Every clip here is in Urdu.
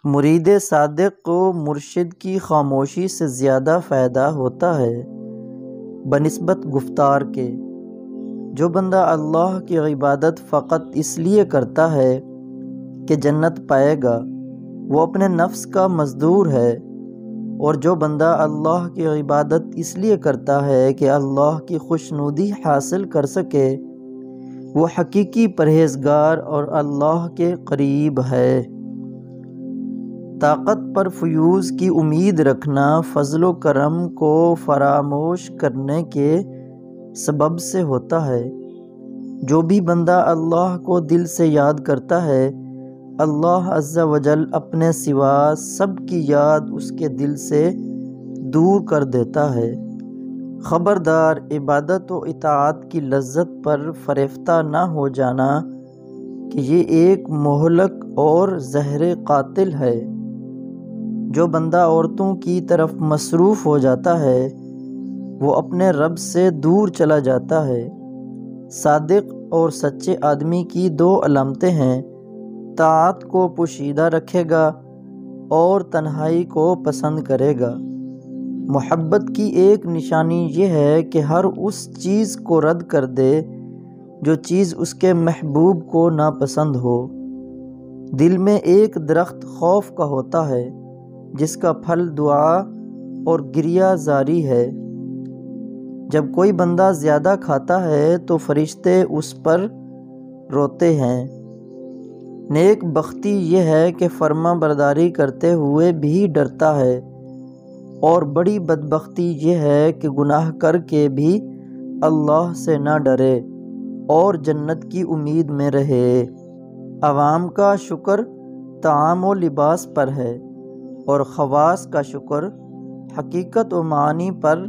مرید صادق کو مرشد کی خاموشی سے زیادہ فائدہ ہوتا ہے بنسبت گفتار کے۔ جو بندہ اللہ کی عبادت فقط اس لیے کرتا ہے کہ جنت پائے گا، وہ اپنے نفس کا مزدور ہے، اور جو بندہ اللہ کی عبادت اس لیے کرتا ہے کہ اللہ کی خوشنودی حاصل کر سکے، وہ حقیقی پرہیزگار اور اللہ کے قریب ہے۔ طاقت پر فیوز کی امید رکھنا فضل و کرم کو فراموش کرنے کے سبب سے ہوتا ہے۔ جو بھی بندہ اللہ کو دل سے یاد کرتا ہے، اللہ عز و جل اپنے سوا سب کی یاد اس کے دل سے دور کر دیتا ہے۔ خبردار، عبادت و اطاعت کی لذت پر فریفتہ نہ ہو جانا کہ یہ ایک مہلک اور زہر قاتل ہے۔ جو بندہ عورتوں کی طرف مصروف ہو جاتا ہے، وہ اپنے رب سے دور چلا جاتا ہے۔ صادق اور سچے آدمی کی دو علامتیں ہیں: طاعت کو پوشیدہ رکھے گا اور تنہائی کو پسند کرے گا۔ محبت کی ایک نشانی یہ ہے کہ ہر اس چیز کو رد کر دے جو چیز اس کے محبوب کو ناپسند ہو۔ دل میں ایک درخت خوف کا ہوتا ہے جس کا پھل دعا اور گریہ زاری ہے۔ جب کوئی بندہ زیادہ کھاتا ہے تو فرشتے اس پر روتے ہیں۔ نیک بختی یہ ہے کہ فرما برداری کرتے ہوئے بھی ڈرتا ہے، اور بڑی بدبختی یہ ہے کہ گناہ کر کے بھی اللہ سے نہ ڈرے اور جنت کی امید میں رہے۔ عوام کا شکر طعام و لباس پر ہے، اور خواص کا شکر حقیقت و معانی پر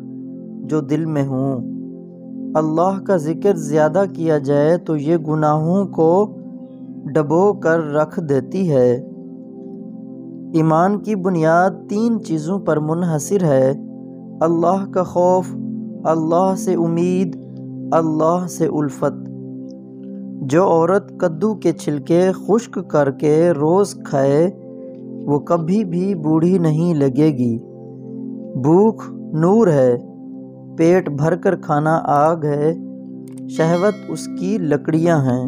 جو دل میں ہوں۔ اللہ کا ذکر زیادہ کیا جائے تو یہ گناہوں کو ڈبو کر رکھ دیتی ہے۔ ایمان کی بنیاد 3 چیزوں پر منحصر ہے: اللہ کا خوف، اللہ سے امید، اللہ سے الفت۔ جو عورت کدو کے چھلکے خشک کر کے روز کھائے، وہ کبھی بھی بوڑھی نہیں لگے گی۔ بھوک نور ہے، پیٹ بھر کر کھانا آگ ہے، شہوت اس کی لکڑیاں ہیں۔